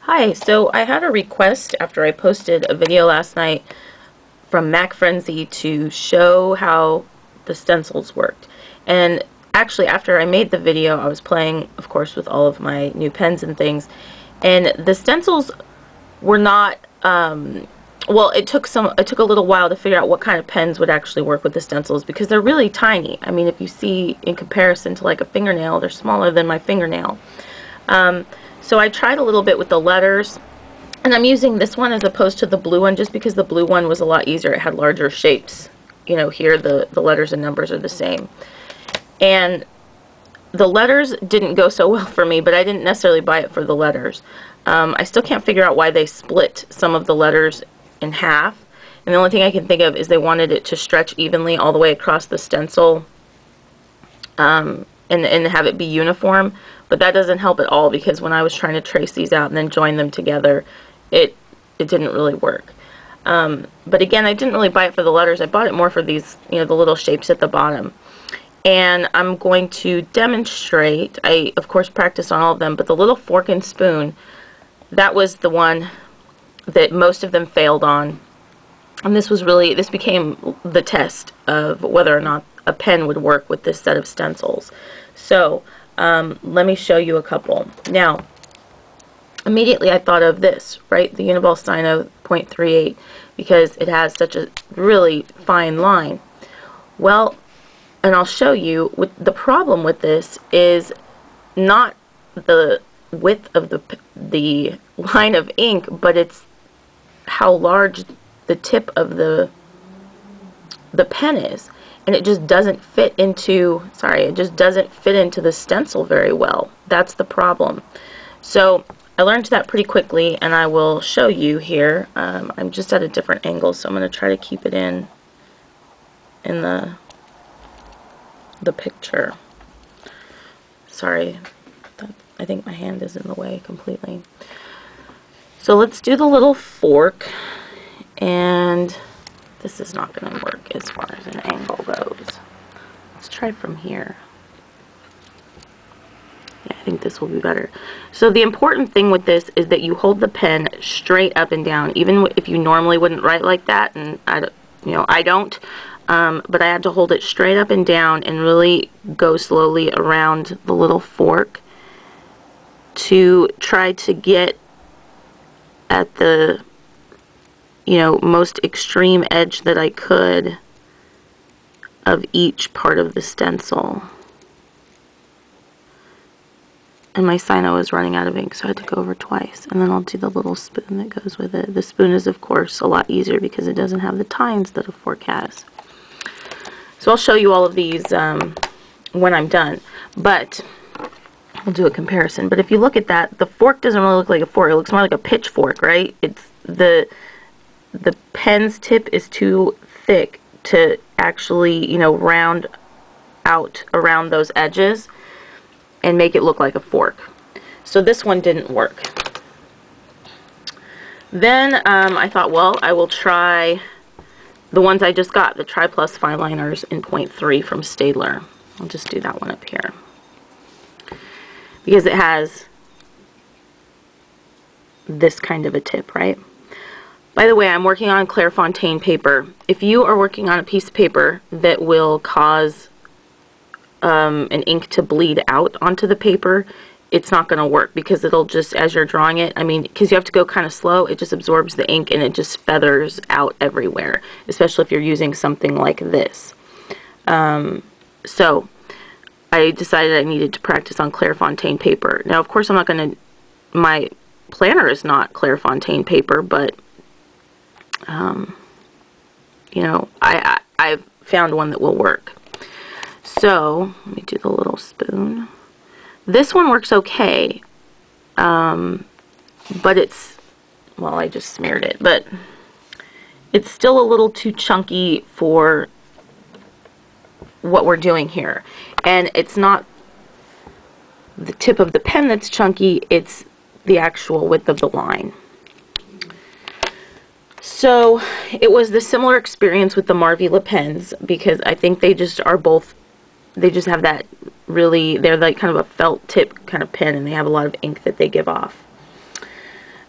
Hi, so I had a request after I posted a video last night from Mac Frenzy to show how the stencils worked. And actually, after I made the video, I was playing, of course, with all of my new pens and things, and the stencils were not, well, it took a little while to figure out what kind of pens would actually work with the stencils because they're really tiny. I mean, if you see in comparison to like a fingernail, they're smaller than my fingernail. So I tried a little bit with the letters, and I'm using this one as opposed to the blue one just because the blue one was a lot easier. It had larger shapes. You know, here the letters and numbers are the same. And the letters didn't go so well for me, but I didn't necessarily buy it for the letters. I still can't figure out why they split some of the letters in half. And the only thing I can think of is they wanted it to stretch evenly all the way across the stencil and have it be uniform. But that doesn't help at all because when I was trying to trace these out and then join them together, it didn't really work. But again, I didn't really buy it for the letters. I bought it more for these, you know, the little shapes at the bottom. And I'm going to demonstrate. I, of course, practiced on all of them, but the little fork and spoon, that was the one that most of them failed on. And this became the test of whether or not a pen would work with this set of stencils. So let me show you a couple. Now, immediately I thought of this, right? The Uniball Steino .38, because it has such a really fine line. Well, and I'll show you, the problem with this is not the width of the line of ink, but it's how large the tip of the pen is. And it just doesn't fit into, it just doesn't fit into the stencil very well. That's the problem. So I learned that pretty quickly, and I will show you here. I'm just at a different angle, so I'm going to try to keep it in the picture. Sorry, I think my hand is in the way completely. So let's do the little fork, and this is not going to work as far as an angle goes. Let's try from here. Yeah, I think this will be better. So the important thing with this is that you hold the pen straight up and down, even if you normally wouldn't write like that, and I don't, but I had to hold it straight up and down and really go slowly around the little fork to try to get at the most extreme edge that I could of each part of the stencil. And my Sino is running out of ink, so I had to go over twice. And then I'll do the little spoon that goes with it. The spoon is, of course, a lot easier because it doesn't have the tines that a fork has. So I'll show you all of these when I'm done. But I'll do a comparison. But if you look at that, the fork doesn't really look like a fork. It looks more like a pitchfork, right? It's the pen's tip is too thick to actually, round out around those edges and make it look like a fork. So this one didn't work. Then I thought, well, I will try the ones I just got, the Tri Plus fine liners in .3 from Staedtler. I'll just do that one up here because it has this kind of a tip, right? By the way, I'm working on Clairefontaine paper. If you are working on a piece of paper that will cause an ink to bleed out onto the paper, it's not going to work because it'll just, as you're drawing it, because you have to go kind of slow, it just absorbs the ink and it just feathers out everywhere, especially if you're using something like this. So I decided I needed to practice on Clairefontaine paper. Now, of course, I'm not going to, my planner is not Clairefontaine paper, but I've found one that will work. So let me do the little spoon. This one works okay, but it's, well, I just smeared it, but it's still a little too chunky for what we're doing here. And it's not the tip of the pen that's chunky, it's the actual width of the line. So it was the similar experience with the Marvila pens because I think they just are both, they just have that really, they're like kind of a felt tip kind of pen and they have a lot of ink that they give off.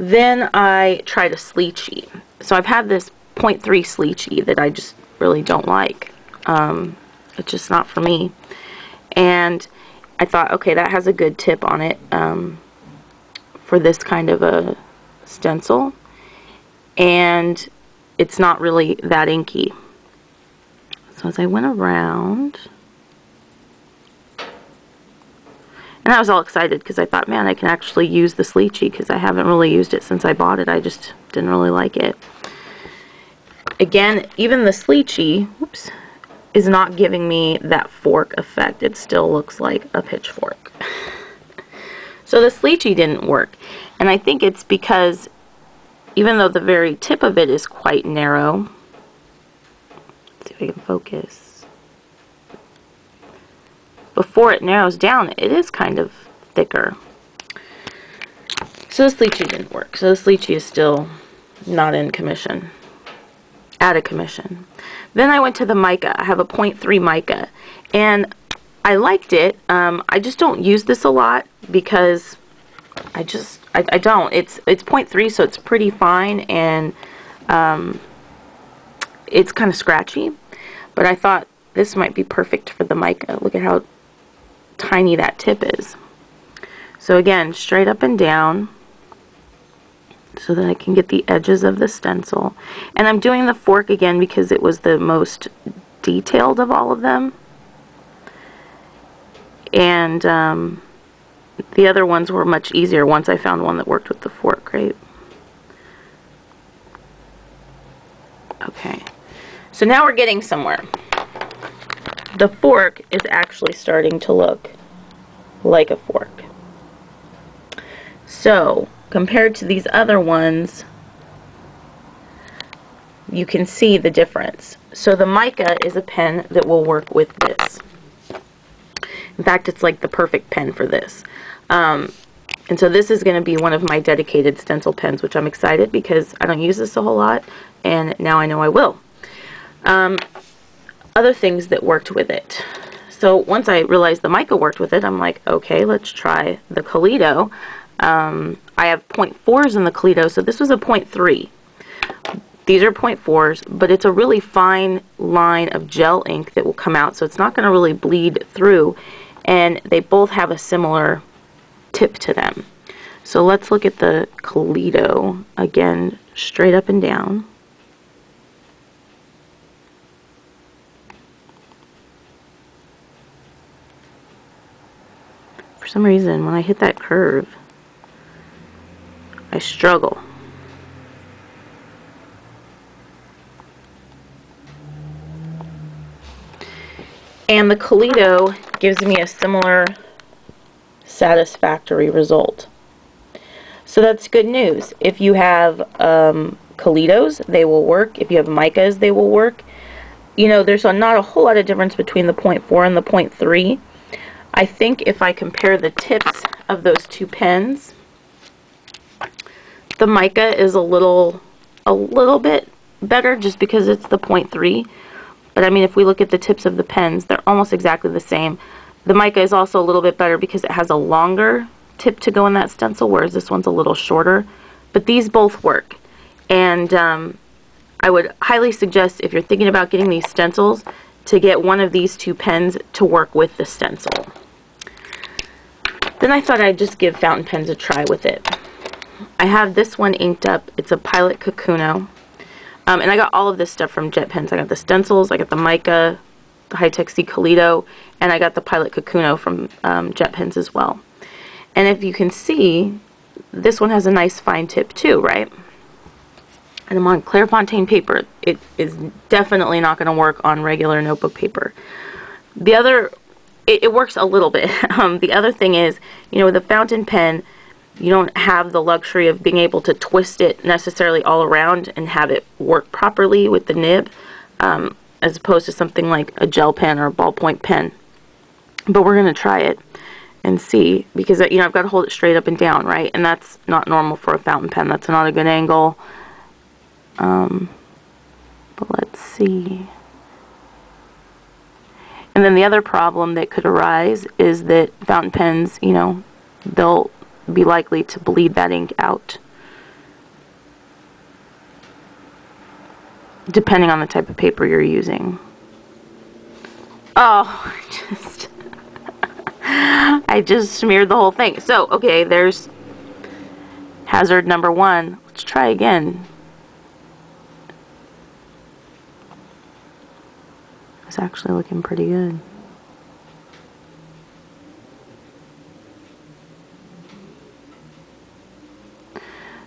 Then I tried a Sleechy. So I've had this 0.3 Sleechy that I just really don't like. It's just not for me. And I thought, okay, that has a good tip on it for this kind of a stencil. And it's not really that inky. So as I went around, and I was all excited because I thought, man, I can actually use the Sleechy because I haven't really used it since I bought it. I just didn't really like it. Again, even the Sleechy, whoops, is not giving me that fork effect. It still looks like a pitchfork. So the Sleechy didn't work. And I think it's because even though the very tip of it is quite narrow, let's see if I can focus. Before it narrows down, it is kind of thicker. So the Sleechy didn't work. So the Sleechy is still not in commission. Out of commission. Then I went to the mica. I have a 0.3 mica. And I liked it. I just don't use this a lot because I don't. It's 0.3, so it's pretty fine, and it's kind of scratchy. But I thought this might be perfect for the mica. Look at how tiny that tip is. So again, straight up and down so that I can get the edges of the stencil. And I'm doing the fork again because it was the most detailed of all of them. And the other ones were much easier once I found one that worked with the fork, right? Okay. So now we're getting somewhere. The fork is actually starting to look like a fork. So, compared to these other ones, you can see the difference. So the mica is a pen that will work with this. In fact, it's like the perfect pen for this. And so this is going to be one of my dedicated stencil pens, which I'm excited because I don't use this a whole lot, and now I know I will. Other things that worked with it. So once I realized the mica worked with it, I'm like, okay, let's try the Kaleido. I have 0.4s in the Kaleido, so this was a 0.3. These are 0.4s, but it's a really fine line of gel ink that will come out, so it's not going to really bleed through, and they both have a similar tip to them. So let's look at the Kaleido again, straight up and down. For some reason, when I hit that curve, I struggle. And the Kaleido gives me a similar satisfactory result. So that's good news. If you have Kaleidos, they will work. If you have micas, they will work. You know, there's not a whole lot of difference between the 0.4 and the 0.3. I think if I compare the tips of those two pens, the mica is a little bit better just because it's the 0.3. But I mean, if we look at the tips of the pens, they're almost exactly the same. The mica is also a little bit better because it has a longer tip to go in that stencil, whereas this one's a little shorter. But these both work. And I would highly suggest, if you're thinking about getting these stencils, to get one of these two pens to work with the stencil. Then I thought I'd just give fountain pens a try with it. I have this one inked up. It's a Pilot Kakuno. And I got all of this stuff from Jet Pens. I got the stencils, I got the mica, the High-Tech C Kaleido, and I got the Pilot Kakuno from Jet Pens as well. And if you can see, this one has a nice fine tip too, right? And I'm on Clairefontaine paper. It is definitely not going to work on regular notebook paper. The other, it works a little bit. The other thing is, you know, with a fountain pen, you don't have the luxury of being able to twist it necessarily all around and have it work properly with the nib, as opposed to something like a gel pen or a ballpoint pen. But we're going to try it and see, because, you know, I've got to hold it straight up and down, right? And that's not normal for a fountain pen. That's not a good angle. But let's see. And then the other problem that could arise is that fountain pens, you know, they'll be likely to bleed that ink out. depending on the type of paper you're using. Oh, I just smeared the whole thing. So, okay, there's hazard number 1. Let's try again. It's actually looking pretty good.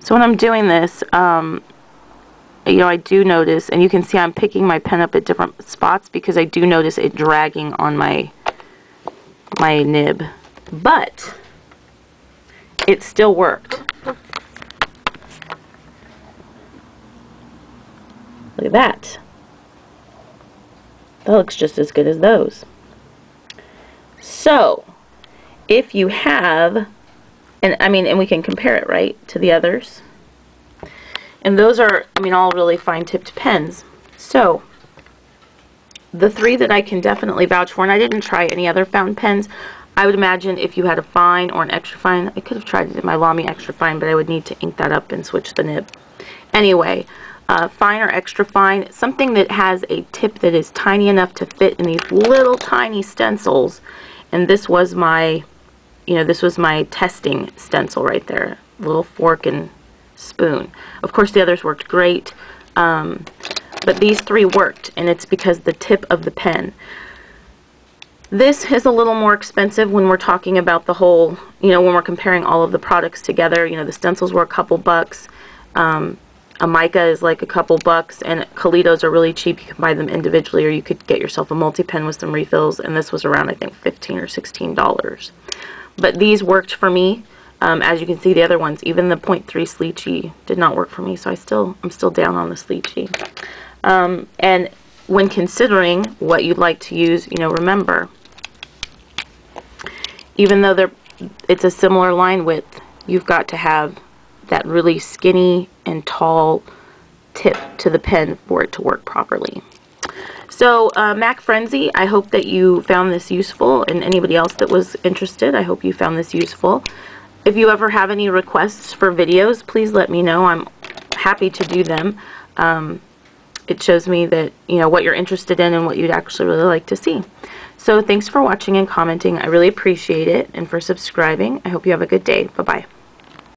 So when I'm doing this, you know, I do notice, and you can see I'm picking my pen up at different spots because I do notice it dragging on my nib. But it still worked. Look at that. That looks just as good as those. So, if you have, and we can compare it, right, to the others. And those are, all really fine tipped pens. So, the 3 that I can definitely vouch for, and I didn't try any other fountain pens. I would imagine if you had a fine or an extra fine, I could have tried it in my Lamy extra fine, but I would need to ink that up and switch the nib. Anyway, fine or extra fine, something that has a tip that is tiny enough to fit in these little tiny stencils. And this was my, this was my testing stencil right there. Little fork and spoon. Of course the others worked great, but these 3 worked, and it's because the tip of the pen. This is a little more expensive when we're talking about the whole, when we're comparing all of the products together. The stencils were a couple bucks. A mica is like a couple bucks, and Kaleidos are really cheap. You can buy them individually, or you could get yourself a multi-pen with some refills, and this was around, I think, $15 or $16. But these worked for me. As you can see, the other ones, even the 0.3 Sleechy did not work for me, so I'm still down on the Sleechy. And when considering what you'd like to use, remember, even though it's a similar line width, you've got to have that really skinny and tall tip to the pen for it to work properly. So, Mac Frenzy, I hope that you found this useful, and anybody else that was interested, I hope you found this useful. If you ever have any requests for videos, please let me know. I'm happy to do them. It shows me that, what you're interested in and what you'd actually really like to see. So thanks for watching and commenting. I really appreciate it, and for subscribing. I hope you have a good day. Bye-bye.